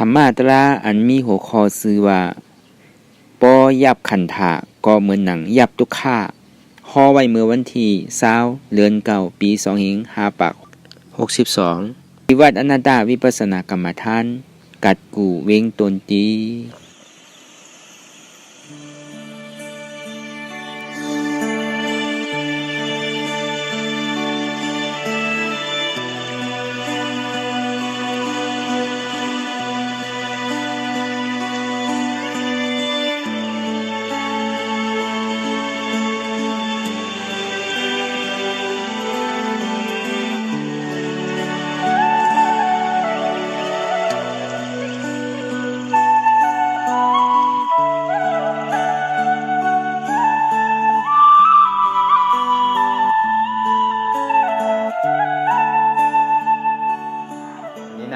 ธรรมาตราอันมีหัวข้อชื่อว่าปอยับขันธะก็เหมือนหนังยับตุกข่าห่อไว้เมื่อวันที่20เดือนเก้าปี2562ที่วัดอนันตาวิปัสสนากรรมฐานกัดกู่เวงตนตี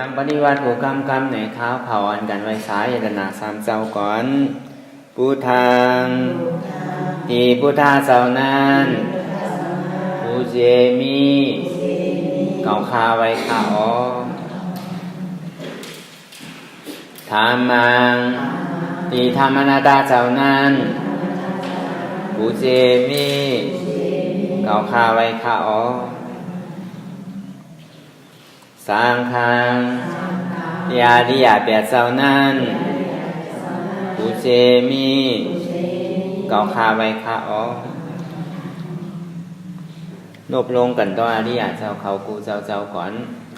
นางปฏิวัติผู้กำในเท้าเผาอันกันไว้สายยตนาสามเจ้าก่อนพุทธังที่พุทธาเจ้านั้นผู้เจมีเก่าคาไว้ข้าอ๋อธรรมังที่ธรรมนาตาเจ้านั้นผู้เจมีเก่าคาไว้ข้าอ๋อสังฆังยาดิยาเปียเจ้านั้นผู้เจมีเก่าคาไว้ข้าอ๋อนบลงกันต่ออาริยะเจ้าเขากูเจ้าก่อน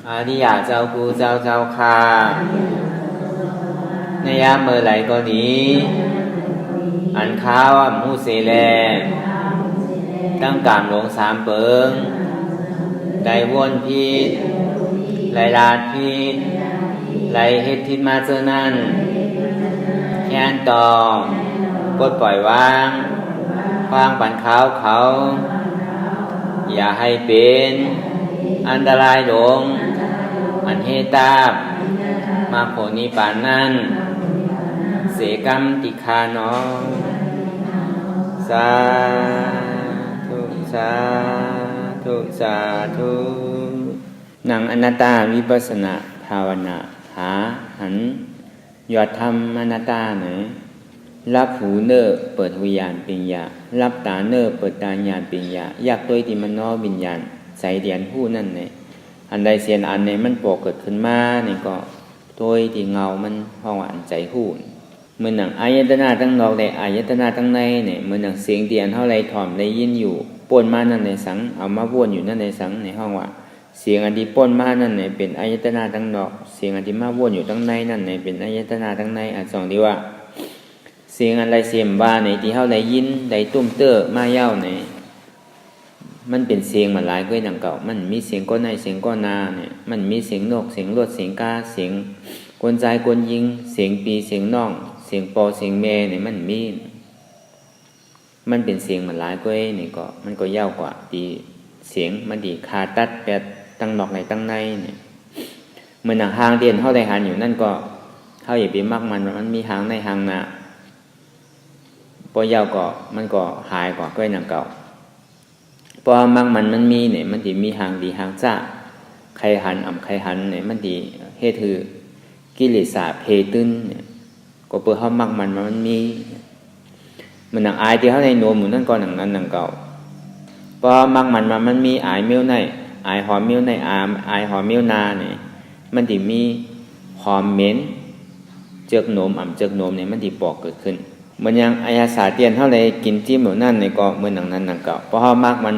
อาริยะเจ้ากูเจ้าคาในยามเมื่อไหร่ก็ดีอันข้าวมูเสแลตั้งกามลง3เปิงได้วนพิษไลลาดพิษไลเฮ็ดทิศมาเจอนั้นแค้นต่อปลดปล่อยวางปันเขาอย่าให้เป็นอันตรายหลงอันเฮตาบมาโผนิปานนั้นเสกรรมติคานอสาธุหนังอนัตตาวิปัสสนาภาวนาหาหันยอดธรรมอนัตตาไหนรับหูเนอเปิดวิญญาณปิญญารับตาเนอเปิดตาญาณปิญญาอยากตัวที่มันนอวิญญาณใส่เดียนผู้นั่นเนี่ยอันใดเสียนอันเนี่ยมันปกเกิดขึ้นมาเนี่ยก็ตัวที่เงามันห้องอันใจหูเหมือนหนังอายตนะทั้งนอกและอายตนะทั้งในเนี่ยเหมือนหนังเสียงเตียนเท่าไรถ่อมได้ยินอยู่ป่นมานั่นในสังเอามาวนอยู่นั่นในสังในห้องว่าเสียงอันที่ป่นมานั่นเนี่ยเป็นอายตนะทั้งนอกเสียงอันที่มาวนอยู่ทั้งในนั่นเนี่ยเป็นอายตนะทั้งในอันสองที่ว่าเสียงอะไรเสียมว่าในที่เท่าไรยินได้ตุ้มเตอร์มาเย้าในมันเป็นเสียงมันหลายกว่าหนังเก่ามันมีเสียงก้นในเสียงก้นนาเนี่ยมันมีเสียงนกเสียงรถเสียงกาเสียงกลใจกลยิงเสียงปีเสียงน้องเสียงปอเสียงแม่เนี่ยมันเป็นเสียงมันหลายกว่านี่ก็มันก็ยาวกว่าดีเสียงมันดีคาตัดแปดตั้งนอกในตั้งในเนี่ยเหมือนหนังหางเดียนเท่าใดหันอยู่นั่นก็เท่าอย่าไปมากมันมีหางในหางหน้าพอยาวก็มันก็หายกว่าหนังเก่าพอมักมันมีเนี่ยมันดีมีหางดีหางจ้าใครหันใครหันเนี่ยมันดีเฮ็ดคือกิเลสเพตื้นเนี่ยก็เปิดเขามักมันมีมันหนังอายที่เขาในโนมหมุนนั่นก็หนังนั้นหนังเก่าพอมักมันมีอายเมียวในอายหอมเมียวในอายหอมเมียวนาเนี่ยมันดีมีหอมเหม็นเจือกโนมเจือกโนมเนี่ยมันดีปอกเกิดขึ้นมันยังอายาสาเตียนเท่าไรกินจิ้มเหมือนนั่นในก็เหมือนหนังนั้นหนังเก่าเพราะเขามักมั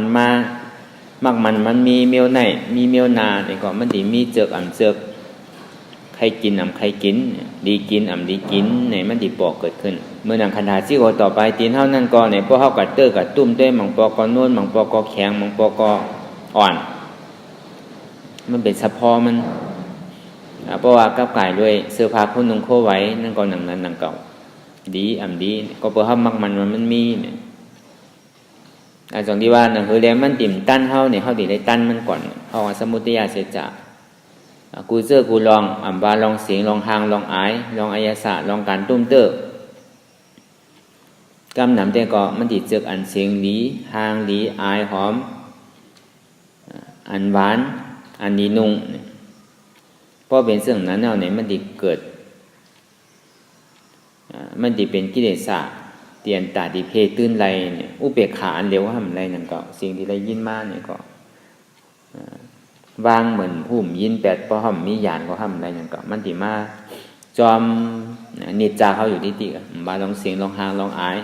นมีเมียวในมีเมียวนาในก็มันดีมีเจือกเจือกใครกินใครกินดีกินดีกินในมันดีปอกเกิดขึ้นเมื่อหนังคันธาซี่โกต่อไปตีนเท่านั้นก็ในพวกเขากัดเตอร์กัดตุ้มด้วยมังปอกโน่นมังปอกแข็งมังปอกอ่อนมันเป็นสะพอมันเพราะว่ากับไก่ด้วยเสื้อผ้าคนนุ่งโคไว้นั่นก็หนังนั้นหนังเก่าดีดีก็เพราะเขามักมันมีเนี่ยอาจารย์ที่ว่าหนังคือแล้วมันติ่มตั้นเขาเนี่ยเขาติได้ตั้นมันก่อนเขาสมุทัยเสจจะกูเจอกูลองบาลองเสียงลองหางลองอายลองอายาสะลองการตุ้มเตอร์กำหนำแต่ก็มันติดเจือกอันเสียงหลีหางหลีอายหอมอันหวานอันดีนุ่งเพราะเป็นเสื่องนั้นเนี่ยมันติดเกิด มันจะเป็นกิเลสเตียนตาดิเพตื้นไรเนี่ยอุเบกขาอันเร็วห้ำไรนั่นก็สิ่งที่ได้ยินมาเนี่ยก็วางเหมือนหุ่มยินแปดป้อห้ำมีหยานก็ห้ำไรนั่นก็มันติมาจอมนิจจาเขาอยู่ที่ติบาลองเสียงลองหางลองอาย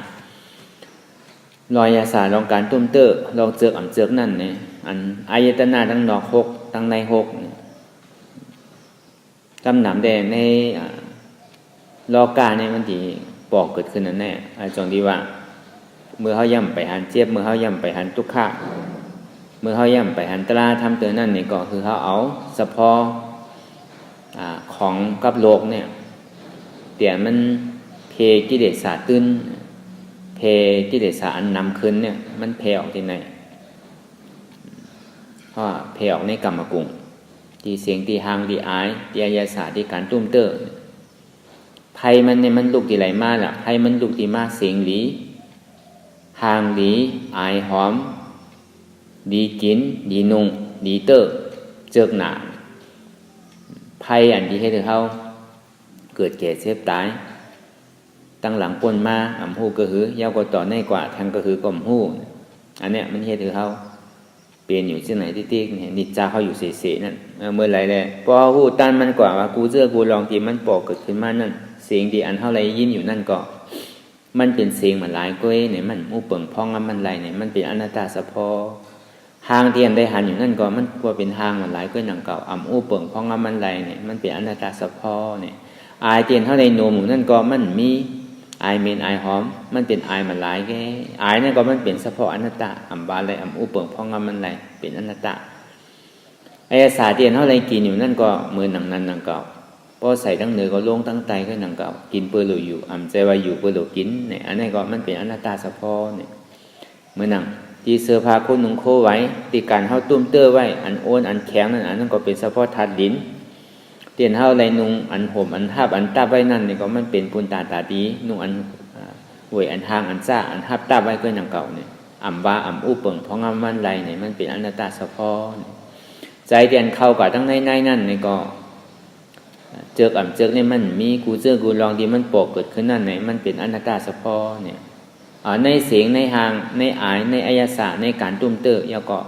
ลอยยาสาลองการตุ้มเตอลองเจือกเจือกนั่นเนี่ยอันอายตนะทั้งนอกหกทั้งในหกจำหนำแดงในโลกาเนี่ยมันที่ปอกเกิดขึ้นนั่นแน่จงดีว่าเมื่อเขาย่ำไปหันเจี๊ยบเมื่อเขาย่ำไปหันทุกขะเมื่อเขาย่ำไปหันตราทำเตือนนั่นนี่ก็คือเขาเอาเฉพาะของกับโลกเนี่ยเตี่ยมันเพกิเลสตื้นเพกิเลสอันนำขึ้นเนี่ยมันเพออกที่ไหนเพราะเพออกในกรรมกุ่งที่เสียงที่หางที่อายที่อายาสาที่การตุ้มเตอร์ไพ่มันเนี่ยมันลูกที่ไหลมาล่ะไพ่มันลูกที่มาเสียงหลีหางหลีอายหอมดีกินดีนุ่งดีเตอร์เจิกหนาไพ่อันที่ให้เธอเขาเกิดแก่เจ็บตายตั้งหลังปนมาหูกระหือยาวกว่าต่อในกว่าทางกระหือกลมหูอันเนี้ยมันให้เธอเขาเปลี่ยนอยู่ที่ไหนที่ติ๊กเนี่ยนิจจาเขาอยู่เสียนั่นเมื่อไรแหละพอหูตันมันกว่ากูเจอกูลองที่มันปอกเกิดขึ้นมานั่นเสียงดีอันเท่าไรยินอยู่นั่นก็มันเป็นเสียงเหมือนหลายก้อยเนี่ยมันอุเปิงพองมันไรเนี่ยมันเป็นอนัตตาสะพอหางเทียนได้หันอยู่นั่นก็มันกว่าเป็นหางเหมือนหลายก้อยหนังเก่าอุเปิงพองมันไรเนี่ยมันเป็นอนัตตาสะพอเนี่ยอายเทียนเท่าไรโนมอยู่นั่นก็มันมีอายเมนอายหอมมันเป็นอายมันหลายแก่อายนั่นก็มันเป็นเฉพาะอนัตตาบาไรอุเปิงพองมันไรเป็นอนัตตาอายสาเทียนเท่าไรกินอยู่นั่นก็มือหนังนั้นหนังเก่าพอใส่ทั้งเนื้อก็ลงทั้งไตก็หนังเก่ากินเปลือยอยู่ใจว่าอยู่เปลือยกินเนี่ยอันนี้ก็มันเป็นอนัตตาเฉพาะเนี่ยเมื่อหนังที่เสื้อผ้าคนนุ่งโคไว้ตีการเฮาตุ้มเตื้อไว้อันโอนอันแข็งนั่นอันนั้นก็เป็นเฉพาะทัดลิ้นเตียนเฮาไรนุ่งอันห่มอันทับอันตับไว้นั่นเนี่ยก็มันเป็นปุนตาดีนุ่งอันหวยอันทางอันซ่าอันทับตับไว้ก็หนังเก่าเนี่ยว่าอุเปิงเพราะงามมันไรเนี่ยมันเป็นอนัตตาเฉพาะใจเตียนเข้ากับทั้งในนั่นเนี่ยก็เจอเจอเนี่ยมันมีกูเจอกูลองที่มันปกเกิดขึ้นนั่นไหนมันเป็นอนัตตาเฉพาะเนี่ยในเสียงในหางในอายในอายสะในการตุ้มเตอร์แล้วก็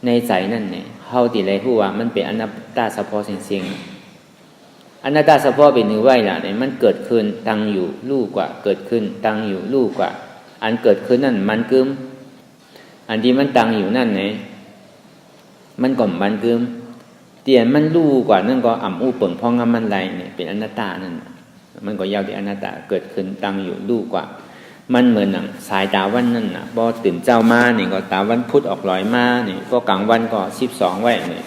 ในใจนั่นเนี่ยเฮาติไรผู้ว่ามันเป็นอนัตตาเฉพาะเสียงอนัตตาเฉพาะเป็นหือไว้ล่ะเนี่ยมันเกิดขึ้นตั้งอยู่ลู่กว่าเกิดขึ้นตั้งอยู่ลู่กว่าอันเกิดขึ้นนั่นมันกึมอันที่มันตั้งอยู่นั่นเนี่ยมันก่อมมันกึมเตียนมันรู้กว่านั่นก็อุเปิงพองงามมันไรเนี่ยเป็นอนัตตานั่นมันก็ยาวที่อนัตตาเกิดขึ้นตั้งอยู่รู้กว่ามันเหมือนหนังสายตาวันนั่นน่ะพอตื่นเจ้ามาเนี่ยก็ตาวันพุธออกลอยมาเนี่ยก็กลางวันก็12ไว้เนี่ย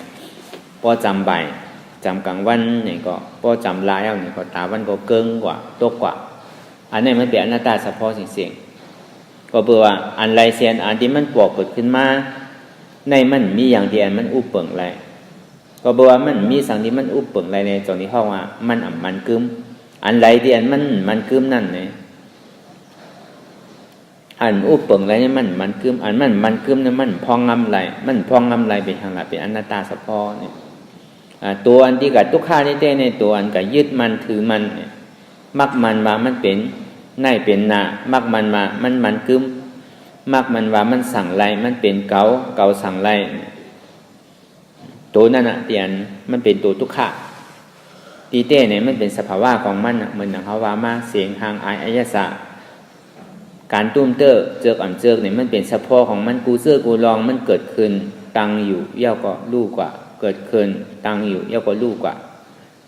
พอจำใบจำกลางวันเนี่ยก็พอจำลายเอาเนี่ยก็ตาวันก็เกิงกว่าตกกว่าอันนี้มันเป็นอนัตตาเฉพาะเสียงก็เพื่อว่าอันไรเสียนอันที่มันปอกเกิดขึ้นมาในมันมีอย่างเดียวมันอุเปิงไรก็บอกว่ามันมีสังที่มันอุปเปิงอะไรในตรงนี้เขาว่ามันกึมอันไรที่อันมันกึมนั่นเนี่ยอันอุปเปิงอะไรเนี่ยมันกึมอันมันกึมเนี่ยมันพองงำไรมันพองงำไรเป็นทางหลักเป็นอนัตตาเฉพาะเนี่ยตัวอันที่กับทุกข้านี่เต้ในตัวอันกับยึดมันถือมันเนี่ยมักมันว่ามันเป็นในเป็นนามักมันว่ามันกึมมักมันว่ามันสั่งไรมันเป็นเกาสั่งไรตัวนั่นเตียนมันเป็นตัวทุกขะตีเต้เนี่ยมันเป็นสภาวะของมันเหมือนอย่างเขาว่ามาเสียงหางอายอายสะการตุ้มเตอเจอกเจอกเนี่ยมันเป็นเฉพาะของมันกูเสื้อกูลองมันเกิดขึ้นตั้งอยู่เย่าก็ลู่กว่าเกิดขึ้นตั้งอยู่เย่าก็ลู่กว่า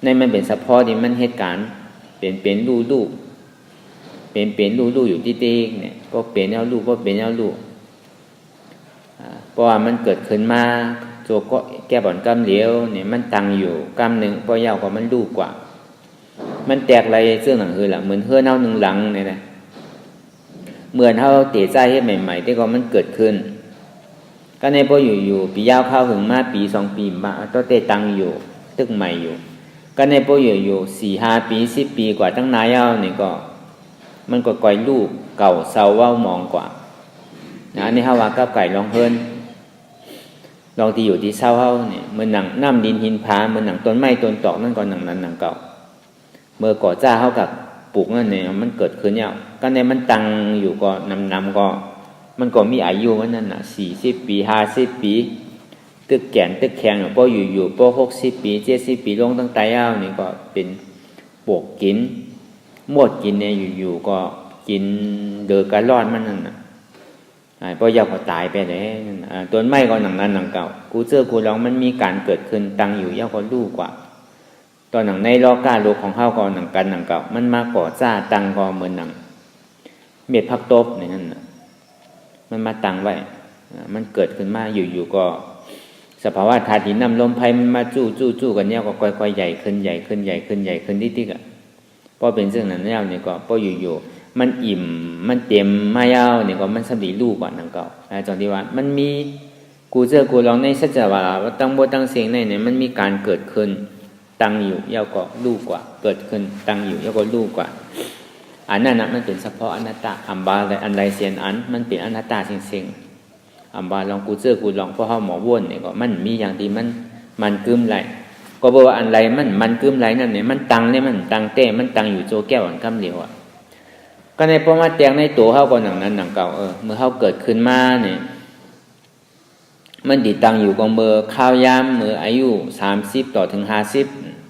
ในมันเป็นเฉพาะที่มันเหตุการณ์เป็นลู่เป็นลู่อยู่ที่เต้เนี่ยก็เป็นเอาลู่ก็เป็นเอาลู่เพราะว่ามันเกิดขึ้นมาโจก็แก้บ่อนกำเหลียวเนี่ยมันตั้งอยู่กำหนึ่งพอยาวกว่ามันลู่กว่ามันแตกอะไรเสื้อหนังคือละเหมือนเฮือเน่าหนึ่งหลังเนี่ยนะเหมือนเท่าเตะใจให้ใหม่ๆที่ก็มันเกิดขึ้นก็ในพออยู่ปียาวเข้าถึงมาปี2 ปีมาก็เตะตั้งอยู่ตึกใหม่อยู่ก็ในพออยู่4-5 ปี10 ปีกว่าตั้งนายาวเนี่ยก็มันก็ก่อยลู่เก่าเศร้าว่ามองกว่าอันนี้เฮาว่ากับไก่ลองเพิ่นลองที่อยู่ที่เศร้าเฮาเนี่ยเหมือนหนังน้ำดินหินผาเหมือนหนังต้นไม้ต้นตอกนั่นก็หนังนั้นหนังเก่าเมื่อก่อจ้าเฮากับ ปลูกนั่นเนี่ยมันเกิดขึ้นเนี่ยก็ในมันตั้งอยู่ก็นำก็มันก็มีอายุมันนั่นน่ะ40ปี50ปีตึกแก่นตึกแข็งพออยู่พอ60ปี70ปีลงตั้งแต่ยาวนี่ก็เป็นปลูกกินหมดกินเนี่ยอยู่ก็กินเดือกันรอดมันนั่นน่ะพอยาวก็ตายไปเลยต้นไม้ก็หนังนั้นหนังเก่ากูเจอกูลองมันมีการเกิดขึ้นตั้งอยู่ยาวก็รู้กว่าตอนหนังในโลกาโลกของเฮาก็หนังกันหนังเก่ามันมาก่อจ้าตั้งก็เหมือนหนังเม็ดผักตบนี่นั่นน่ะมันมาตั้งไว้มันเกิดขึ้นมาอยู่ก็สภาวะธาตุดินน้ำลมไฟมันมาจู้กันเนี่ยก็ค่อยๆใหญ่ขึ้นติ๊กๆอ่ะพอเป็นเรื่องนั้นแล้วเนี่ยก็พออยู่มันอิ่มมันเต็มมายาวเนี่ยก็มันสำลีลูกกว่าหนังเก่าจนที่ว่ามันมีกูเจอกูลองในสัจจะว่าตั้งบ่ตั้งเสียงในเนี่ยมันมีการเกิดขึ้นตั้งอยู่ยาวก็ลูกกว่าเกิดขึ้นตั้งอยู่ยาวก็ลูกกว่าอันนั้นนะมันเป็นเฉพาะอนัตตาอัมบาอะไรอันไรเสียนอันมันเป็นอนัตตาจริงๆอัมบาลองกูเจอกูลองเพราะเฮาหมอวนเนี่ยก็มันมีอย่างที่มันกึมไหลก็บอกว่าอันไรมันกึมไหลนั่นเนี่ยมันตั้งเนี่ยมันตั้งเต้มันตั้งอยู่โจแก้วอันคำเดียวอ่ะก็ในเพราะว่าแตงในตัวเฮาก็หนังนั้นหนังเก่าเมื่อเฮาเกิดขึ้นมาเนี่ยมันติดตั้งอยู่กับมือข้าวยามมืออายุ30ต่อถึง50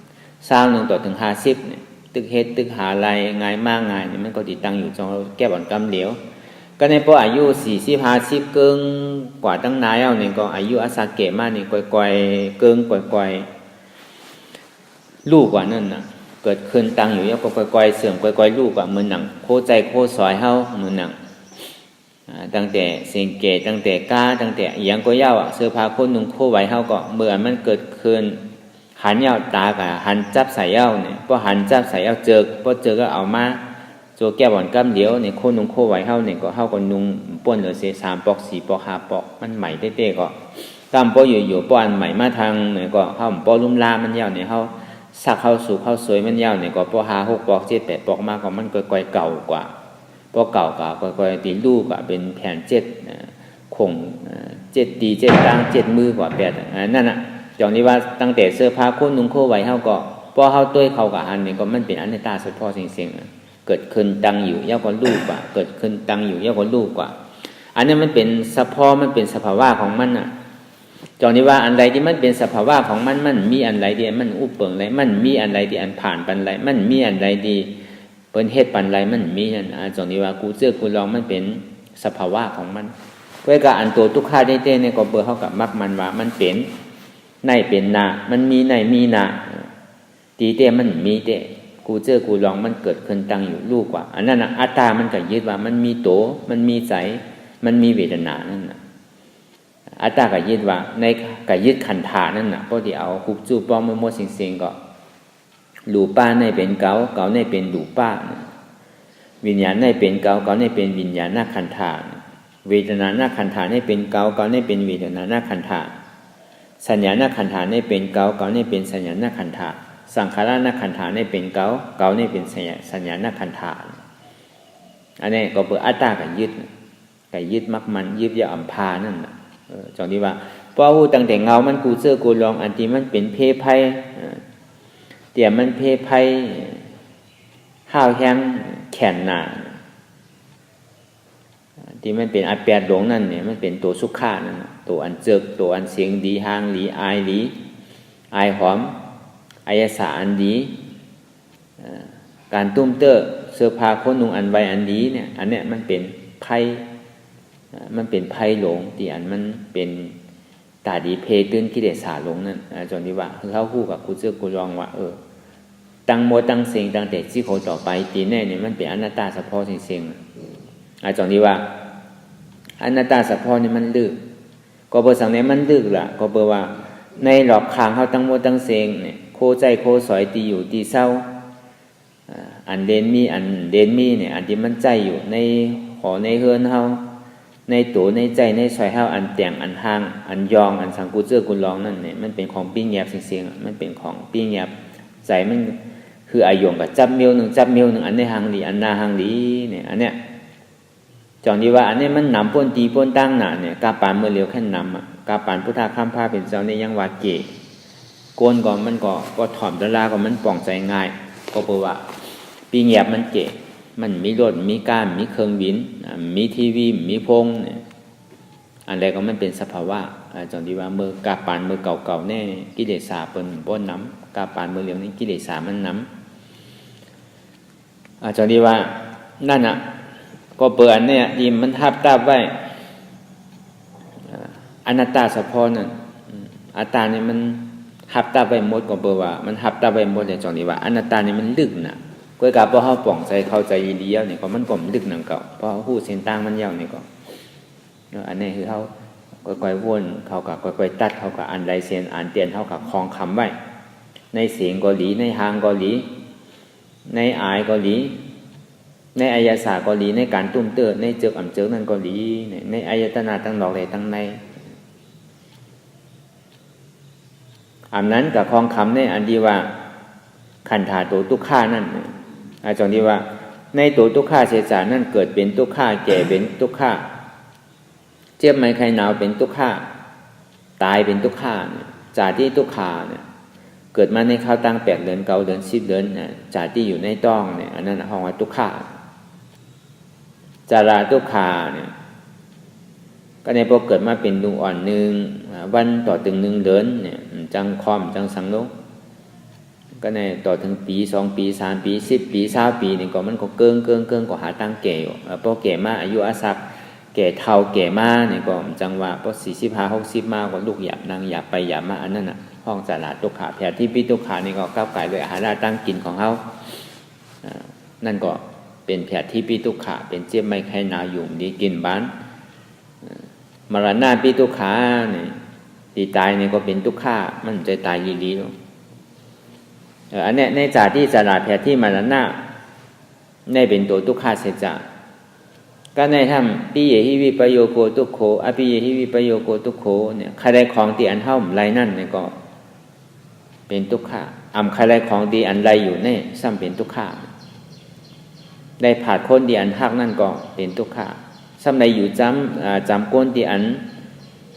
21ต่อถึง50เนี่ยตึกเฮ็ดตึกหาอะไรง่ายมากง่ายนี่มันก็ติดตั้งอยู่จงแก้บ่อนกำเหลียวก็ในพออายุ40 50เกิงกว่าตั้งนายเอาเนี่ยก็อายุอาสาเกะมานี่ก่อยๆเกิงก่อยๆลูกกว่านั่นน่ะเกิดขึ้นตั้งอยู่แล้วก็ก่อยๆเสื่อมก่อยๆลูกกว่าเหมือนหนังโคใจโคซอยเฮาเหมือนหนังตั้งแต่เสียงเกตั้งแต่ก้าตั้งแต่อีหยังก็ยาวเสื้อผ้าโคนุ่งโคไว้เฮาก็เมื่อมันเกิดขึ้นหันยาวตากะหันจับใส่ยาวเนี่ยพอหันจับใส่ยาวพอเจอก็เอามาโจแก้บ่อนกำเดียวเนี่ยโคนุ่งโคไว้เฮาเนี่ยก็เฮาก็นุ่งป่นเหลือเสีย3ปอก4ปอก5ปอกมันใหม่เต้ๆก็ตามปออยู่ๆปออันใหม่มาทางเนี่ยก็เฮาปอลุ่มลามันยาวเนี่ยเฮาสักเข้าสู่เข้าสวยมันยาวเนี่ยก็ปอ5 6ปอก7 8ปอกมาก็มันก่อยๆเก่ากว่าพอเก่าก็ค่อยๆตีลูกก็เป็นแผ่น7คง7ตี7ตั้ง7มือกว่า8นั่นน่ะจองนี้ว่าตั้งแต่เสื้อผ้าโคนุ่งโคไว้เฮาก็พอเฮาต้วยเข้ากับอันนี้ก็มันเป็นอนัตตาเฉพาะจริงๆเกิดขึ้นตั้งอยู่ยาวกว่าลูกกว่าเกิดขึ้นตั้งอยู่ยาวกว่าลูกกว่าอันนี้มันเป็นเฉพาะมันเป็นสภาวะของมันน่ะจองนี้ว่าอันใดที่มันเป็นสภาวะของมันมีอันใดที่มันอุปเปิงอะไรมันมีอันใดที่อันผ่านปันอะไรมันมีอันใดที่เปิ้นเฮ็ดปันไรมันมีนั่นจนนี้ว่ากูเจอกูลองมันเป็นสภาวะของมันเว้ก็อันตัวทุกข้าได้เต้เนี่ยก็เบอร์เฮากับมักมันว่ามันเป็นในเป็นนามันมีในมีนาตีเต้มันมีเต้กูเจอกูลองมันเกิดขึ้นตั้งอยู่ลูกกว่าอันนั้นน่ะอัตตามันก็ยึดว่ามันมีโตมันมีใจมันมีเวทนานั่นน่ะอัตตาก็ยึดว่าในก็ยึดขันธานั่นน่ะพอที่เอาคุกจูป้อมมดๆสิงๆก็รูป้าในเป็นเกาในเป็นรูป้าวิญญาณในเป็นเกาในเป็นวิญญาณนาขันธาเวทนานาขันธาในเป็นเกาในเป็นเวทนานาขันธาสัญญานาขันธาในเป็นเกาในเป็นสัญญานาขันธาสังขารนาขันธาในเป็นเกาในเป็นสัญญานาขันธาอันนี้ก็เปิดอัตตากับยึดมักมันยึดยาอัมพานั่นน่ะจองที่ว่าเพราะหูตั้งแต่เงามันกูเจอกูลองอันที่มันเป็นเพไพเตี่ยมันเพไพห้าวแห้งแขนหนาที่มันเป็นอันแปดหลงนั่นเนี่ยมันเป็นตัวสุขานั่นตัวอันเจิกตัวอันเสียงดีหางดีอายหอมอายสาอันดีการตุ้มเตอร์เสื้อผ้าโคนุ่งอันไวอันดีเนี่ยอันเนี้ยมันเป็นไพมันเป็นไพหลงที่อันมันเป็นตาดีเพตื้นกิเลสาหลงนั่นจนที่ว่าเขาคู่กับกูเจอกูลองว่าตั้งโมตั้งเสียงตั้งแต่ที่เขาต่อไปตีแน่เนี่ยมันเป็นอนัตตาเฉพาะจริงๆจนที่ว่าอนัตตาเฉพาะนี่มันลึกก็เบอร์สั่งเนี่ยมันลึกล่ะก็เบอร์ว่าในหลอกคางเขาตั้งโมตั้งเสียงเนี่ยโคใจโคสอยตีอยู่ตีเศร้าอันเดนมีเนี่ยอันที่มันใจอยู่ในหอในเฮือนเฮาในตัวในใจในซอยเฮาอันแต่งอันห่างอันยองอันสังกูเจอกูลองนั่นเนี่ยมันเป็นของปิ้งแยบเสียงๆมันเป็นของปิ้งแยบใจมันคืออายงกับจับเมียวหนึ่งอันในหางหลีอันนาหางหลีเนี่ยอันเนี้ยจองดีว่าอันนี้มันนำพ้นตีพ้นตั้งหนาเนี่ยกาปานเมื่อเลียวแค่นำกาปานพุทธาข้ามผ้าเป็นเจ้าในยังวาเกะโกนก่อนมันก็ถ่อมตะลาก็มันป่องใจง่ายก็เพราะว่า ปีเงียบมันเก๋มันมีรถมีการมีเครื่องบินมีทีวีมีพงเนี่ยอันใดก็มันเป็นสภาวะจังที่ว่ามือกาปานมือเก่าๆแน่กิเลสาเปิ้นบ่นำกาปานมือเหลียวนี่กิเลสามันนำจังที่ว่านั่นน่ะก็เปิดอันเนี่ยที่มันทับตาไว้อนัตตาเฉพาะนั่นอัตตาเนี่ยมันทับตาไว้หมดก็เปิดว่ามันทับตาไว้หมดแต่จังที่ว่าอนัตตาเนี่ยมันลึกน่ะก้อยกาพอเฮาป่องใจเข้าใจอีเดียวนี่ก็มันก็ลึกนำเก่าเพราะฮู้เส้นต่างมันยาวนี่ก็อันนี้คือเฮาค่อยๆวนเขาก็ค่อยๆตัดเขาก็อันใดเส้นอันเตียนเฮาก็คล้องคำไว้ในเสียงก็หลีในหางก็หลีในอายก็หลีในอายาสาก็หลีในการตุ้มเตื้อในเจิกอ่ำเจิกนั่นก็หลีในอายตนะตั้งดอกเลยตั้งในอันนั้นกับคล้องคำในอันที่ว่าขันธาตัวทุกข้านั่นอาจารย์ที่ว่าในตัวทุกข้าเสียจานั่นเกิดเป็นทุกข้าแก่เป็นทุกข้าเจ็บไหมใครหนาวเป็นทุกข้าตายเป็นทุกข้าจากที่ทุกข้าเนี่ยเกิดมาในข้าวตั้ง8 เดือน9 เดือน10 เดือนจากที่อยู่ในต้องเนี่ยอันนั้นห้องว่าทุกข้าจาราทุกข้าเนี่ยก็ในพอเกิดมาเป็นดวงอ่อนหนึ่งวันต่อถึง1 เดือนเนี่ยจังคอมจังสังโลก็ในต่อถึงปี2 ปี3 ปี10 ปี20 ปีนี่ก็มันก็เกิงก็หาตั้งแก่พอแก่มาอายุอาศักแก่เฒ่าแก่มานี่ก็จังว่าพอ45 60มาก็ลูกหยาบนางหยาบไปหยาบมาอันนั้นน่ะห้องจาราทุกขาแผดที่ปิทุกขานี่ก็ก้าวไกลด้วยอาหารตั้งกินของเฮานั่นก็เป็นแผดที่ปิทุกขาเป็นเจ็บไม่ไข้หนาวอยู่ดีกินบ้านมรณะปิทุกขานี่ที่ตายนี่ก็เป็นทุกขามันจะตายลีๆอันนี้ในจาที่จาราแผดที่มรณะในเป็นตัวทุกขาเสียจาก็ในทำปิเยหิวิปโยโกทุกโขอปิเยหิวิปโยโกทุกโขเนี่ยใครได้ของที่อันเท่าไรนั่นเนี่ยก็เป็นทุกขาใครได้ของดีอันไรอยู่เนี่ยซ้ำเป็นทุกขาได้ผาดคนดีอันหักนั่นก็เป็นทุกขาซ้ำใดอยู่จำก้นดีอัน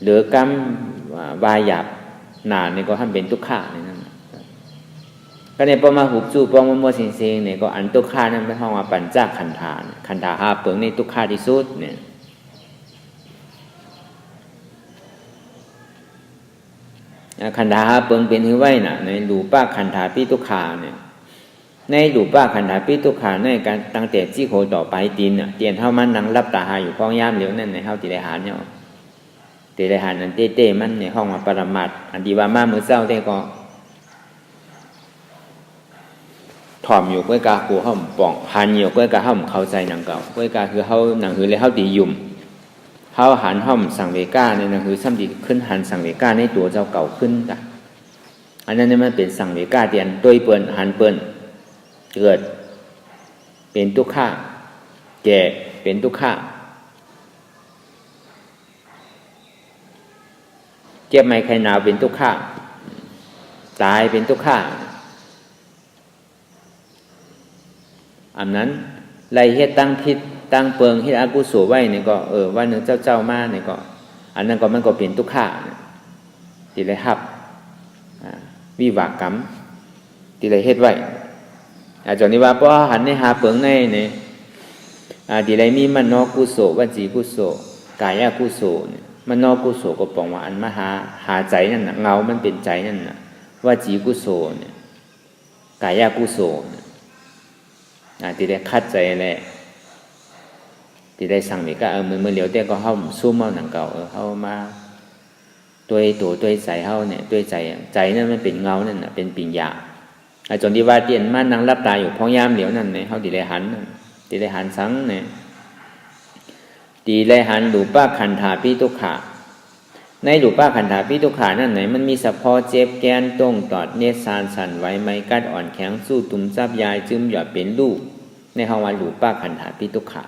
เหลือกำวายหยาบหนาเนี่ยก็ทำเป็นทุกขาเนี่ยนั่นก็เนี่ยพอมาหุบจู่พอมามัวเสียงเนี่ยก็อันทุกขานั่นเป็นห้องว่าปัญจขันธาขันธา5 เปิงในทุกขาที่สุดเนี่ยขันธา5 เปิงเป็นหือไว้น่ะในรูปะขันธาปิทุกขาเนี่ยในรูปะขันธาปิทุกขาในการตั้งแต่จี้โคต่อไปตีนเนี่ยเตียนเท่ามันนั่งรับตาหาอยู่พ้องย่ามเหลียวนั่นในเท่าติได้หารเนี่ยติได้หารนั่นเต้มันในห้องว่าปรมัตถ์อันดีว่ามามือเศร้าได้ก็ถ่อมอยู่ก้อยกาหัวห้อมป่องหันอยู่ก้อยกาห้อมเข้าใจหนังเก่าก้อยกาคือเขาหนังหือเลยเขาดียุ่มเขาหันห้อมสังเวก้าในหนังหือซ้ำดีขึ้นหันสังเวก้าในตัวเจ้าเก่าขึ้นจ้ะอันนั้นเนี่ยมันเป็นสังเวก้าเตียนตัวเปิ้นหันเปิ้นเกิดเป็นทุกข้าแก่เป็นทุกข้าเจ็บไม่ใครหนาวเป็นทุกข้าตายเป็นทุกข้าอันนั้นไล่เฮ็ดตั้งพิษตั้งเปิงเฮ็ดอกุศลไว้นี่ก็ว่าหนึ่งเจ้ามานี่ก็อันนั้นก็มันก็เป็นทุกขาที่ได้รับวิบากกรรมที่ได้เฮ็ดไว้อาจารย์นี่ว่าเพราะหันในหาเปิงในนี่ที่ได้มีมโนกุศลวจีกุศลกายกุศลมโนกุศลก็ปองว่าอันมหาใจนั่นน่ะเงามันเป็นใจนั่นน่ะวจีกุศลเนี่ยกายกุศลที่ได้คัดใจแหละที่ได้สั่งนี่ก็เมื่อเหลียวแต่ก็เฮาซุ่มเอาหนังเก่าเฮามาตัวใจเฮาเนี่ยตัวใจนั่นมันเป็นเงานั่นน่ะเป็นปิญญาจนที่ว่าเตียนมานั่งรับตาอยู่พ้องยามเหลียวนั่นเนี่ยเฮาที่ได้หันสังเนี่ยที่ได้หันรูปะขันธาปิทุกขาในรูปะขันธาปิทุกขานั่นไหนมันมีเฉพาะเจ็บแกนต้งตอดเนสานสั่นไหวไม้กัดอ่อนแข็งสู้ตุ่มซับยายจึมหยอดเป็นลูกในห้องว่ารูปะขันธาปิทุกขา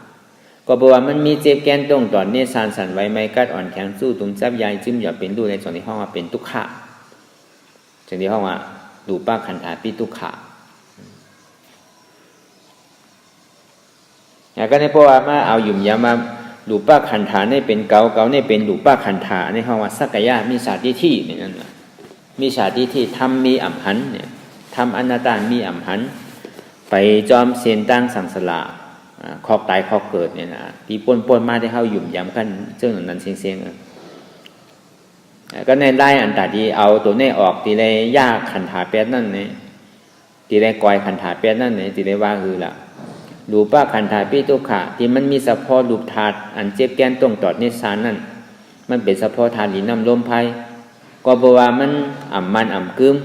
ก็บอกว่ามันมีเจ็บแกนต้งตอดเนสานสั่นไหวไม้กัดอ่อนแข็งสู้ตุ่มซับยายจึมหยอดเป็นลูกในส่วนที่ห้องว่าเป็นทุกขาส่วนที่ห้องว่ารูปะขันธาปิทุกขาอย่างก็ในเพราะว่ามาเอาหยุ่มยามารูปะขันธาเนี่ยเป็นเก่าเนี่ยเป็นรูปะขันธาในห้องว่าสักกายะมีสาธิที่เนี่ยนั่นแหละมีสาธิที่ทำมีอัมหันเนี่ยทำอนัตตามีอัมหัน ไปจอมเสียนตั้งสังสละคอกตายคอกเกิดเนี่ยนะที่ป้นมาที่เฮาหยุ่มยำกันเจ้านั้นเสียงก็ในไล่อันตาที่เอาตัวนี้ออกที่ได้ยากขันถาแปดนั่นเนี่ยที่ได้กอยขันถาแปดนั่นเนี่ยที่ได้ว่าคือละรูปะขันถาปิทุกขะที่มันมีเฉพาะรูปธาตุอันเจ็บแก้นตรงตอดนิสานนั่นมันเป็นเฉพาะธาตุดินน้ำลมไฟก็บอกว่ามันมันกึม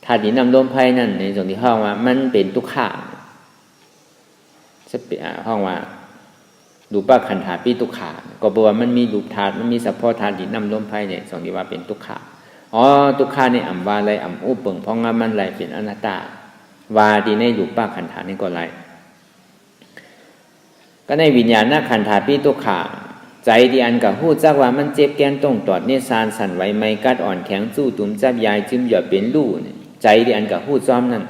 ธาตุดินน้ำลมไฟนั่นในส่วนที่ห้องว่ามันเป็นทุกขะห้องว่ารูปะขันธาปิทุกขะก็บอกว่ามันมีรูปธาตุมันมีเฉพาะธาตุดินน้ำลมไฟเนี่ยส่วนที่ว่าเป็นทุกขะทุกขะในว่าอะไรอุปเปิงเพราะงั้นมันอะไรเป็นอนัตตาวาดีในรูปะขันธานี่ก็ไรก็ในวิญญาณขันธาปิทุกขะใจที่อันกับหู้จักว่ามันเจ็บแกนต้องตอดเนี่ยซานสั่นไหวไม่กัดอ่อนแข็งสู้ตุ่มจับยายจึมหยอดเป็นลู่ใจที่อันกับหู้จอมนั่น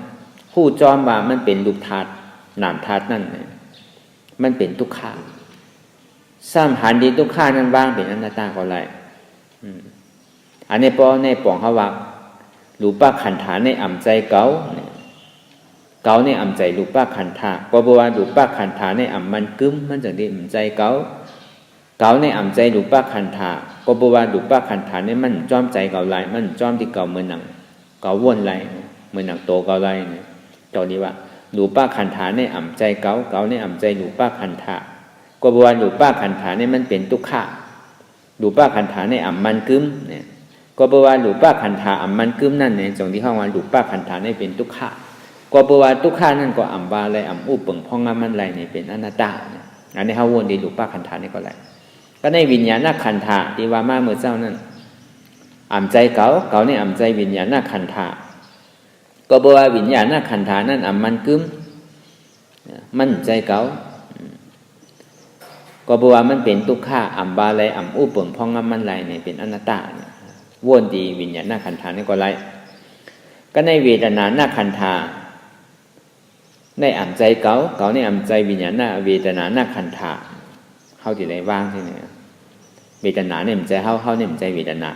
หู้จอมว่ามันเป็นรูปธาตุนามธาตุนั่นมันเป็นทุกขะซ้ำหันดีทุกขะนั้นว่างเป็นอนัตตาก็ไรอันนี้พอในป่องเขาว่ารูปะขันธาในใจเก่าในใจรูปะขันธาก็บอกว่ารูปะขันธาในมันกึ้มมันจังได้ใจเก่าในใจรูปะขันธาก็บอกว่ารูปะขันธาในมันจ้อมใจเก่าไรมันจ้อมที่เก่าเหมือนหนังเก่าวนไรเหมือนหนังโตเก่าไรเนี่ยตอนนี้ว่ารูปะขันธาในใจเก่าในใจรูปะขันธาก็บอกว่ารูปะขันธาในมันเป็นทุกขะรูปะขันธาในมันกึ้มเนี่ยก็บอกว่ารูปะขันธามันกึ้มนั่นเนี่ยตรงที่ห้องว่ารูปะขันธาในเป็นทุกขะก็บอกว่าทุกขานั่นก็บาอะไรอุปเปิงพ่องมันไรนี่เป็นอนัตตาอันนี้เขาวนดีรูปะขันธานี่ก็ไรก็ในวิญญาณขันธาที่ว่ามาเมื่อเจ้านั้นใจเก่าในใจวิญญาณขันธาก็บอกว่าวิญญาณขันธานั่นมันกึมมันใจเก่าก็บอกว่ามันเป็นทุกขาบาอะไรอุปเปิงพ่องมันไรนี่เป็นอนัตตาวนดีวิญญาณขันธานี่ก็ไรก็ในเวทนาขันธาในใจเก่าในใจวิญญาณเวทนาขันธาเขาที่ไรว่างที่ไหนเวทนาเนี่ยใจเขาเนี่ยใจเวทนา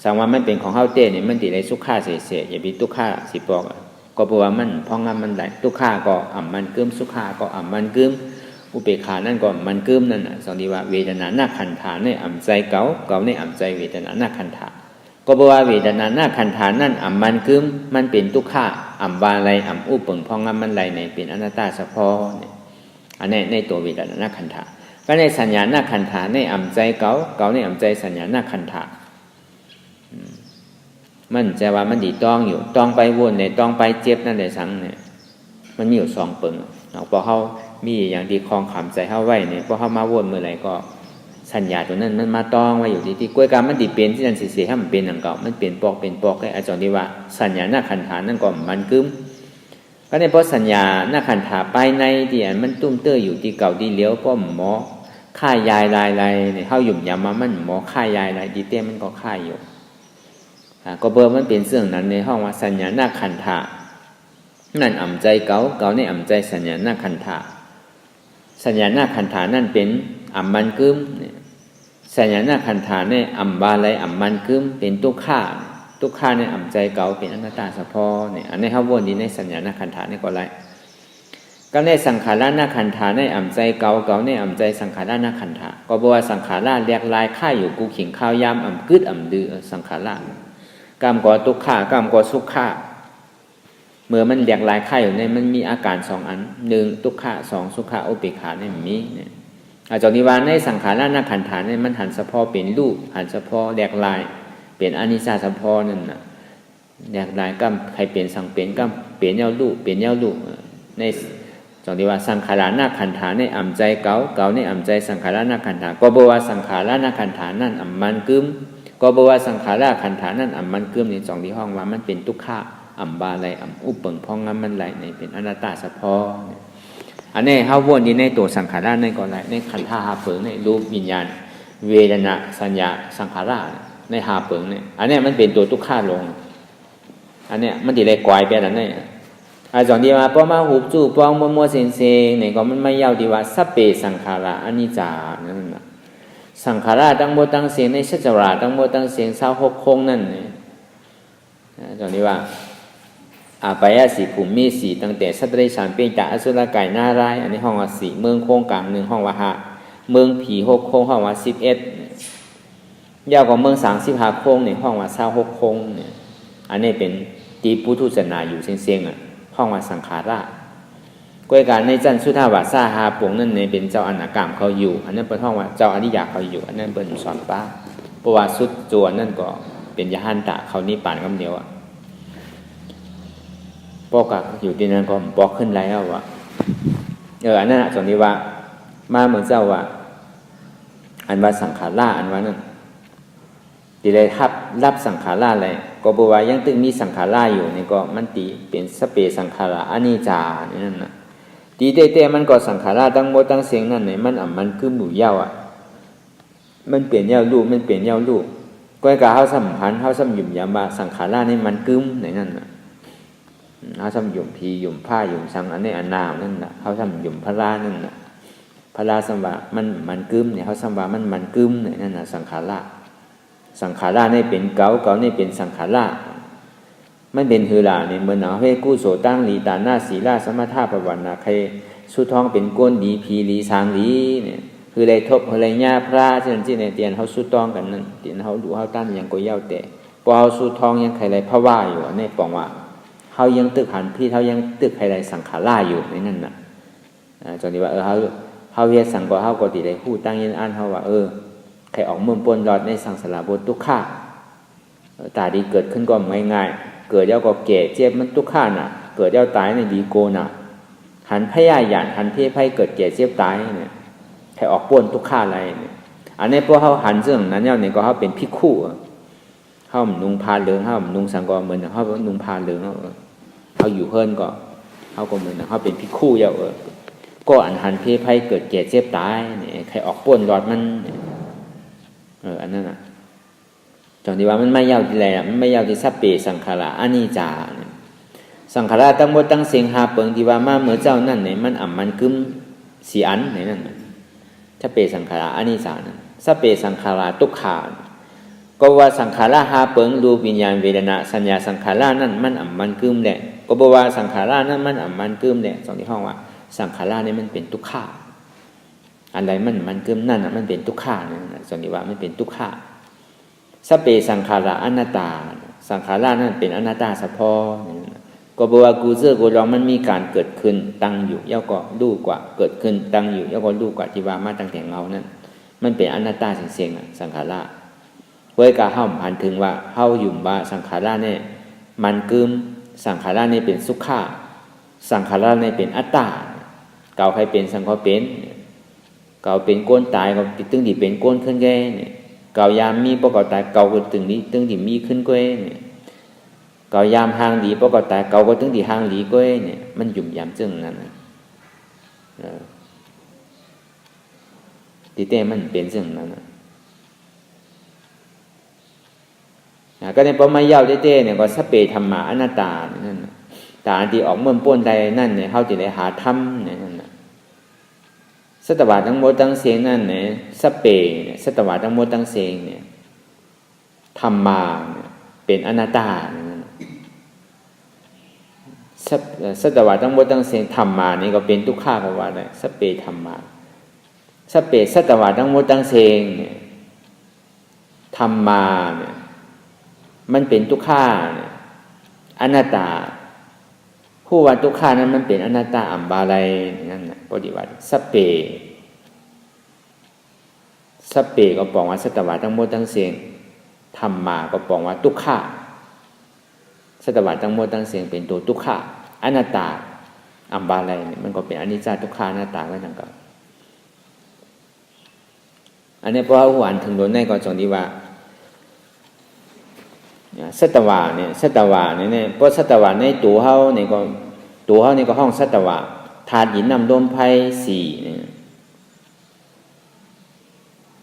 สังว่ามันเป็นของเขาเต้เนี่ยมันที่ไรสุขาเสียอย่าไปทุกขาสิปอกก็บอกว่ามันพองงั้นมันไหลทุกขาก็มันกึมสุขาก็มันกึมอุเบกขานั่นก็มันกึมนั่นสังที่ว่าเวทนาขันธาในใจเก่าในใจเวทนาขันธาก็บอกว่าเวทนาขันธานั่นมันกึมมันเป็นทุกขะบาอะไรอุปเปิงพองงั้นมันไรในเป็นอนัตตาเฉพาะเนี่ยอันนี้ในตัวเวทนาขันธาก็ในสัญญาขันธาในใจเก่าในใจสัญญาขันธามันจะว่ามันดีต้องอยู่ต้องไปวนในต้องไปเจ็บนั่นเลยสังเนี่ยมันมีอยู่สองเปิงพอเขามีอย่างดีคลองขำใจเขาไว้เนี่ยพอเขามาวนเมื่อไรก็สัญญาตัวนั้นมันมาต้องไว้อยู่ที่กล้วยกามันดีเป็นที่นั่นเสียให้มันเป็นอย่างเก่ามันเป็นปอกให้อาจารย์ดีว่าสัญญาขันธานั่นก็มันกึ้มก็ในเพราะสัญญาขันธาไปในที่อันมันตุ้มเตื้ออยู่ที่เก่าที่เลี้ยวก็หมอค่ายายลายเนี่ยเขาหยุ่มยามามันหมอค่ายายลายดีเต้มันก็ค่ายอยู่ก็เบอร์มันเป็นเสื่องนั้นในห้องว่าสัญญาขันธานั่นใจเก่าในใจสัญญาขันธาสัญญาขันธานั่นเป็นมันกึ้มเนี่ยสัญญาขันธาในบาอะไรมันกึ้มเป็นทุกขาในใจเก่าเป็นอนัตตาเฉพาะเนี่ยอันนี้เขาวนดีในสัญญาขันธานี่ก็ไรก็ในสังขารขันธาในใจเก่าในใจสังขารขันธาก็บอกว่าสังขารเรียกลายค่ายอยู่กูขิงข้าวยำกึดดื้อสังขารกรรมก่อทุกขากรรมก่อสุขขาเมื่อมันเรียกลายค่ายอยู่ในมันมีอาการสองอันหนึ่งทุกขาสองสุขาอุเบกขาเนี่ยมีเนี่ยอาจารย์นิวานในสังขารขันธาเนี่ยมันหันเฉพาะเป็นรูปหันเฉพาะเรียกลายเป็นอนิจจเฉพาะนั่นน่ะเรียกลายก็ใครเป็นสังเป็นก็เป็นเย้ารูปเป็นเย้ารูปในจังที่ว่าสังขารขันธาในใจเก่าในใจสังขารขันธาก็บอกว่าสังขารขันธานั่นมันกึมก็บอกว่าสังขารขันธานั่นมันกึมในจังที่ห้องว่ามันเป็นทุกขะบาอะไรอุปเปิงพองงั้นมันไรในเป็นอนัตตาเฉพาะอันนี้เขาวนอยู่ในตัวสังขารในก่อนไรในขันธาหาเปิงในรูปวิญญาณเวทนาสัญญาสังขารในหาเปิงเนี่ยอันนี้มันเป็นตัวทุกขะลงอันนี้มันติดเลยกวายไปแล้วเนี่ยอาจารย์ดีว่าพอมาหูจู่ปองมัวเสียงเนี่ยก็มันไม่ยาวดีว่าสัพเพสังขาระอนิจจานั่นนะสังขารตั้งโมตั้งเสียงในชัจจราตั้งโมตั้งเสียง26 คงนั่นเนี่ยอาจารย์ดีว่า อาปายาสีภูมิสีตั้งแต่สัตว์ได้สารเป็นจากอสุรกายหน้าร้ายอันนี้ห้องว่าสีเมืองโค้งกลาง1ห้องว่าหาเมืองผี6โค้งห้องว่า11ยาวกว่าเมือง35โค้งในห้องว่า26โค้งเนี่ยอันนี้เป็นตีปุถุศาสนาอยู่เสียงๆอ่ะห้องว่าสังขาราก้วยการในจันสุทธาวาสาหาปงนั่นในเป็นเจ้าอนาคามเขาอยู่อันนั้นเป็นห้องว่าเจ้าอริยาเขาอยู่อันนั้นเป็นสอนป้าเพราะว่าสุดจวนนั่นก็เป็นยะหันตะเขานี่ป่านคำเดียวอ่ะปอกอยู่ที่นั่นก็ปอกขึ้นแล้วว่ะอันนั้นส่วนนี้ว่ามาเหมือนเจ้าว่าอันว่าสังขาราอันว่านั่นตีเลยรับสังขาราอะไรก็บอกว่ายังตึงมีสังขาราอยู่นี่ก็มันตีเป็นสเปสังขาราอนิจจานี่นั่นนะตีเต้มันก็สังขาราตั้งโมตั้งเสียงนั่นเนี่ยมันคือหมู่เย้าอ่ะมันเปลี่ยนเย้าลูกมันเปลี่ยนเย้าลูกก็ให้กับเขาสัมพันธ์เขาสัมยุมยามว่าสังขารานี่มันกึ้มไหนนั่นนะเขาสัมยุมพียุมผ้ายุมสังอันนี้อันนามนั่นนะเขาสัมยุมพระรานั่นนะพระราสัมว่ามันกึ้มเนี่ยเขาสัมว่ามันกึ้มไหนนั่นนะสังขาราสังขารานี่เป็นเก่านี่เป็นสังขารามันเป็นฮือลาเนี่ยเหมือนเอาให้กู้โสตั้งลีตาหน้าศีลาสมถะภาวนาใครสุท้องเป็นก้นดีพีลีสางลีเนี่ยคืออะไรทบอะไรญาพระเช่นที่ในเตียนเขาสุท้องกันนั่นเตียนเขาดูเขาตั้นยังก็เย้าแต่พอเขาสุท้องยังใครไรพระว่าอยู่ในปองว่าเขายังตึกหันพี่เขายังตึกใครไรสังขาราอยู่ในนั่นน่ะจนที่ว่าเขาเวียสังก็เขาก็ติได้พูดตั้งยันอันเขาว่าใครออกมือปนรอดในสังสารบททุกข้าตาดีเกิดขึ้นก็ง่ายๆเกิดแล้วก็แก่เจ็บมันทุกข้าน่ะเกิดแล้วตายในดีโกน่ะหันพยาหยาดหันเพศไพ่เกิดแก่เจ็บตายเนี่ยใครออกปนทุกข้าอะไรเนี่ยอันนี้พวกเขาหันเรื่องนั้นเนี่ยก็เขาเป็นภิกขุเขานุงพาเหลืองเขานุงสังกรเหมือนเขานุงพาเหลืองเขาอยู่เพิ่นก็เขาก็เหมือนเขาเป็นภิกขุเยอะก็อันหันเพศไพ่เกิดแก่เจ็บตายเนี่ยใครออกปนรอดมันอันนั้นอ่ะจนที่ว่ามันไม่ยาวที่ไรมันไม่ยาวที่สัพเพสังขาราอนิจจาสังขาราตั้งหมดตั้งเสียงหาเปิงที่ว่ามาเมื่อเจ้านั่นเนี่ยมันมันกึมสีอันไหนนั่นสัพเพสังขาราอนิจจานั่นสัพเพสังขาราทุกขาก็ว่าสังขาราหาเปิงรูปวิญญาณเวทนาสัญญาสังขารานั่นมันกึมแหละก็บอกว่าสังขารานั่นมันกึมแหละสองที่ห้องว่าสังขาราเนี่ยมันเป็นทุกขาอะไรมันกึมนั่นมันเป็นทุกขานั่นส่วนนี้ว่ามันเป็นทุกขาสัพเพสังขาราอนัตตาสังขารานั่นเป็นอนัตตาเฉพาะก็บอกว่ากูเสื้อกูร้องมันมีการเกิดขึ้นตั้งอยู่ย่อก็ดูกว่าเกิดขึ้นตั้งอยู่ย่อก็ดูกว่าที่ว่ามาตั้งแต่เงานั้นมันเป็นอนัตตาเสียงๆสังขาราเว้ยกะเฮาผ่านถึงว่าเฮาอยู่ว่าสังขาราเนี่ยมันกึมสังขาราเนี่ยเป็นสุขะสังขาราเนี่ยเป็นอัตตาเก่าใครเป็นสังขารเป็นเก่าเป็นก้นตายก็ตึงที่เป็นก้นขึ้นแก่เนี่ยเก่ายามมีปกติตายเก่าก็ตึงที่มีขึ้นก้อยเนี่ยเก่ายามห่างหลีปกติตายเก่าก็ตึงที่ห่างหลีก้อยเนี่ยมันหยุ่มยามจึงนั่นที่แต่มันเป็นจึงนั่นก็ในปมายาวเต้เนี่ยก็สัพเพธัมมาอนัตตานั่นแต่อันที่ออกเมื่อป้นใดนั่นเนี่ยเขาจะได้หาธรรมเนี่ยนั่นสัตวะทั้งหมดทั้งเสียงนั่นเนี่ยสัพเพสัตวะทั้งหมดทั้งเสียงเนี่ยธรรมาเป็นอนัตตาสัตวะทั้งหมดทั้งเสียงธรรมานี่ก็เป็นทุกขาเพราะว่าอะไรสัพเพธรรมาสัพเพสัตวะทั้งหมดทั้งเสียงเนี่ยธรรมาเนี่ยมันเป็นทุกขาเนี่ยอนัตตาผู้ว่าทุกขานั้นมันเป็นอนัตตาอัมบาลัยนั่นนะปฏิบัติสัพเพก็บอกว่าสัตวะทั้งหมดทั้งเสียงธรรมาก็บอกว่าทุกขาสัตวะทั้งหมดทั้งเสียงเป็นตัวทุกขาอนัตตาอัมบาลัยมันก็เป็นอนิจจทุกขาอนัตตาไว้นั่นก็อันนี้เพราะว่าหัวอันถึงโดนในก็จงดีว่าสัตวะเนี่ยเพราะสัตวะในตัวเฮานี่ก็ห้องสัตวะธาตุหินน้ำลมไฟ4เนี่ย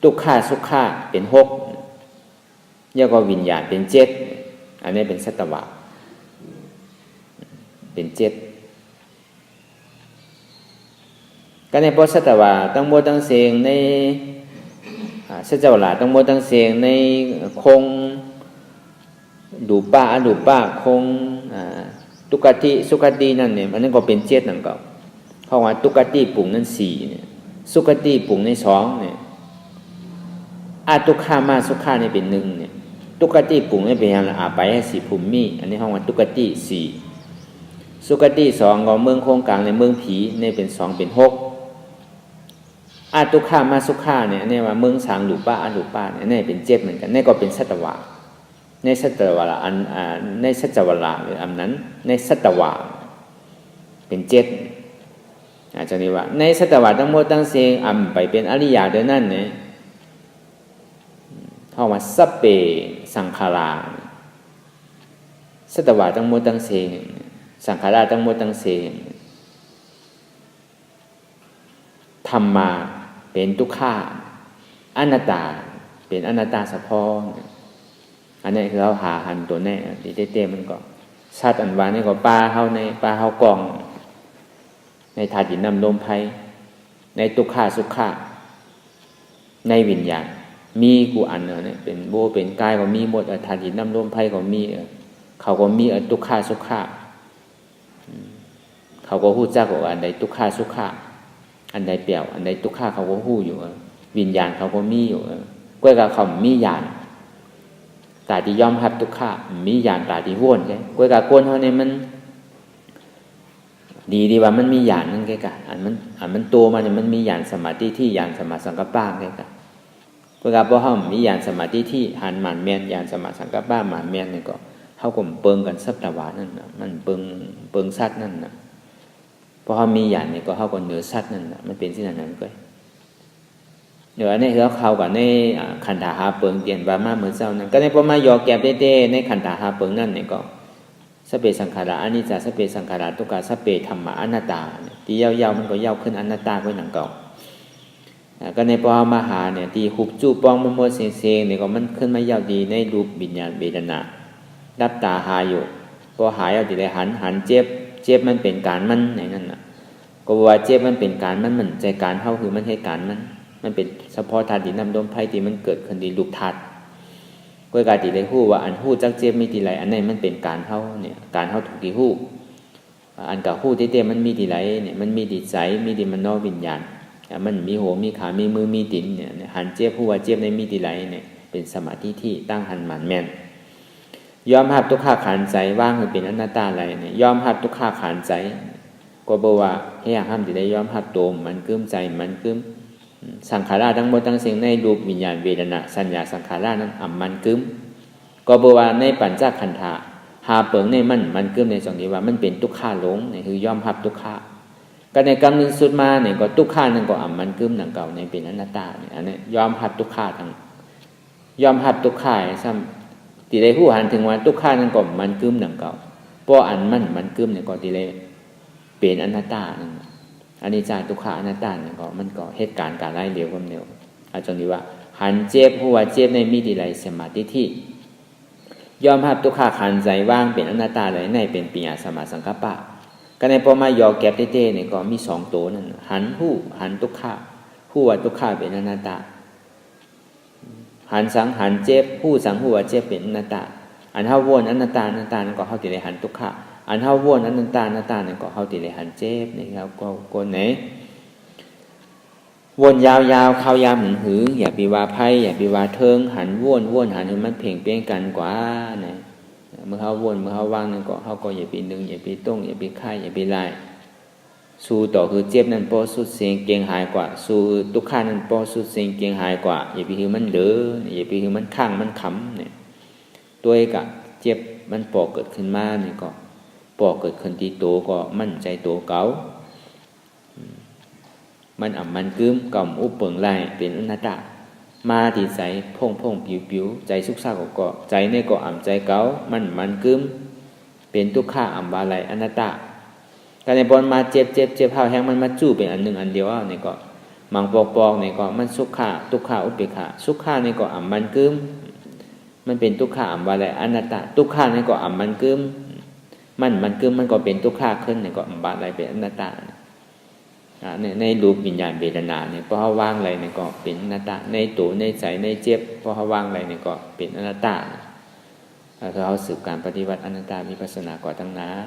ทุกขาสุขะเป็น6แล้วก็วิญญาณเป็น7อันนี้เป็นสัตวะเป็น7ก็ในเพราะสัตวะทั้งหมดทั้งเสียงในสัตวะทั้งหมดทั้งเสียงในคงดูป้าคง ทุกขติสุขตินั่นเนี่ยมันนั่นก็เป็นเจ็ดนั่นก็เพราะว่าทุกขติปรุงนั้นสี่เนี่ยสุขติปรุงในสองเนี่ยทุกขามาสุขานี่เป็นหนึ่งเนี่ยทุกขติปรุงนี่เป็นอย่างละไปให้สี่ภูมิอันนี้ห้องว่าทุกขติสี่สุขติสองก็เมืองโครงกลางในเมืองผีนี่เป็นสองเป็นหกทุกขามาสุขาเนี่ยนี่ว่าเมืองสางหลูป้าหลูป้าเนี่ยนี่เป็นเจ็ดเหมือนกันนี่ก็เป็นสัตวะในสัตวะอันในสัจวะหรืออันนั้นในสัตวะเป็นเจ็ดอาจารย์นี่ว่าในสัตวะทั้งหมดทั้งเสียงไปเป็นอริยะเดี๋ยวนั้นเนี่ยเพราะว่าสัพเพสังขาราสัตวะทั้งหมดทั้งเสียงสังขารทั้งหมดทั้งเสียงธรรมาเป็นทุกขาอนัตตาเป็นอนัตตาเฉพาะอันนี้คือเราหาหันตัวแน่ที่เต้มันก็ชาติอันวานนี่ก็ปลาเฮาในปลาเฮากองในธาตุดินน้ำลมไฟในทุกขาสุขะในวิญญาณมีกูอันเนี่ยเป็นโบเป็นกายก็มีหมดธาตุดินน้ำลมไฟก็มีเขาก็มีทุกขาสุขะเขาก็ฮู้จักว่าอันใดทุกขาสุขะอันใดเปลี่ยวอันใดทุกขาเขาก็ฮู้อยู่วิญญาณเขาก็มีอยู่ก้อยกับเขามีญาณตาที่ยอมรับทุกขามีญาณตาที่โวนใช่ก้อยกับโกนเฮาเนี่ยมันดีว่ามันมีญาณนั่นแกกะอันมันโตมาเนี่ยมันมีญาณสมาธิที่ญาณสมาสังกัปปะแกกะก้อยกับบ่เฮามีญาณสมาธิที่หันหมันแม่นญาณสมาสังกัปปะหมันแม่นนี่ก็เฮาก็เปิงกันสัพตวานั่นน่ะมันเปิงสัตว์นั่นน่ะเพราะเฮามีญาณนี่ก็เฮาก็เหนือสัตว์นั่นน่ะมันเป็นสิ่งนั้นก็เดี๋ยวอันนี้เขากับในขันธาหาเปิงเตียนว่ามาเหมือนเจ้านั้นก็ในประมาณยอแก็บเต้ในขันธาหาเปิงนั่นนี่ก็สัพเพสังขาราอนิจจสัพเพสังขาราทุกขาสัพเพธัมมะอนัตตาที่ยาวๆมันก็ยาวขึ้นอนัตตาไว้หนังเก่าก็ในปอมหาเนี่ยที่หุบจูปองมัวเสียงๆเนี่ยก็มันขึ้นมายาวดีในรูปวิญญาณเวทนารับตาหาอยู่พอหายเอาดีเลยหันเจ็บมันเป็นการมันในนั่นน่ะก็ว่าเจ็บมันเป็นการมันใจการเท่าคือมันให้การมันเป็นเฉพาะธาตุดินน้ำลมไฟที่มันเกิดขึ้นดีรูปธาตุก็การที่ได้ฮู้ว่าอันฮู้จักเจ็บมีทีไรอันไหนมันเป็นการเท่าเนี่ยการเท่าถูกที่ฮู้อันกับฮู้เต้มันมีทีไรเนี่ยมันมีดีใจมีดีมันนอวิญญาณมันมีหัวมีขามีมือมีตีนเนี่ยหันเจ็บฮู้ว่าเจ็บในมีทีไรเนี่ยเป็นสมาธิที่ตั้งหันหมันแม่นยอมรับทุกขาขานใจว่างคือเป็นอนัตตาอะไรเนี่ยยอมรับทุกขาขานใจก็บอกว่าให้อยากห้ามที่ได้ยอมรับตัวมันกึ้มใจมันกึ้มสังขาราทั้งหมดทั้งสิ่งในรูปวิญญาณเวทนาสัญญาสังขารานั้นมันกึ้มก็บอกว่าในปัญจขันธะหาเปิงในมันกึ้มในสองนี้ว่ามันเป็นทุกขาหลงนี่คือยอมรับทุกขาก็ในกำนึงสุดมาเนี่ยก็ทุกขานั่นก็มันกึ้มหนังเก่าในเป็นอนัตตาเนี่ยอันนี้ยอมรับทุกขาทั้งยอมรับทุกขาซ้ำที่ได้ผู้หันถึงว่าทุกขานั่นก็มันกึ้มหนังเก่าเพราะอันมันกึ้มเนี่ยก็ที่ได้เป็นอนัตตานั่นอันนี้จาทุกขาอนัตตาเนี่ยก็มันก็เหตุการณ์การไล่เร็วก็เร็วอาจารย์นี้ว่าหันเจ็บหัวเจ็บในมีดีไรสมาธิที่ยอมรับทุกขาขันใจว่างเป็นอนัตตาเลยในเป็นปัญญาสมาสังกัปปะก็ในพอมายอแก็บเต้เนี่ยก็มีสองตัวนั่นหันผู้หันทุกขาผู้ว่าทุกขาเป็นอนัตตาหันสังหันเจ็บผู้สังหัวเจ็บเป็นอนัตตาอันเท่าวนอนัตตานั่นก็เข้าติเลยหันทุกขาอันเท่าวนอนัตตาเนี่ยก็เข้าติเลยหันเจ็บนี่ครับก็คนไหนวนยาวๆเข้ายามหืออย่าไปว่าไพ่อย่าไปว่าเทิงหันวนหันให้มันเพ่งเป้งกันกว่านะเมื่อเขาวนเมื่อเขาว่างนั่นก็เขาก็อย่าไปดึงอย่าไปต้งอย่าไปค่ายอย่าไปไล่สู้ต่อคือเจ็บนั่นพอสุดเสียงเกียงหายกว่าสู้ทุกข้านั่นพอสุดเสียงเกียงหายกว่าอย่าไปคือมันเด้ออย่าไปคือมันข้างมันขำเนี่ยตัวเองก็เจ็บมันปอกเกิดขึ้นมาเนี่ยก็ปอกเกิดขึ้นที่โตก็มั่นใจโตเก่ามันมันกึ้มก่อมอุปเปิงไล่เป็นอนัตตามาที่ใจพ่งผิวใจสุขซาก็ใจเนี่ยก็ใจเก่ามันกึ้มเป็นทุกข้าบาไลอนัตตาการในบอลมาเจ็บผ้าแห้งมันมาจู้เป็นอันหนึ่งอันเดียวเนี่ยก็มังปอกเนี่ยก็มันสุขข้าทุกข้าอุเบกขาสุขข้าเนี่ยก็มันกึ้มมันเป็นทุกข้าบาไลอนัตตาทุกข้าเนี่ยก็มันกึ้มมันกึ้มมันก็เป็นทุกข้าขึ้นเนี่ยก็บาไลเป็นอนัตตาในรูปวิญญาณเวทนาเนี่ยพอเขาว่างอะไรเนี่ยก็เป็นอนัตตาในตัวในใจในเจ็บพอเขาว่างอะไรเนี่ยก็เป็นอนัตตาถ้าเขาสืบการปฏิบัติอนัตตาวิปัสสนาก่อนตั้งนาน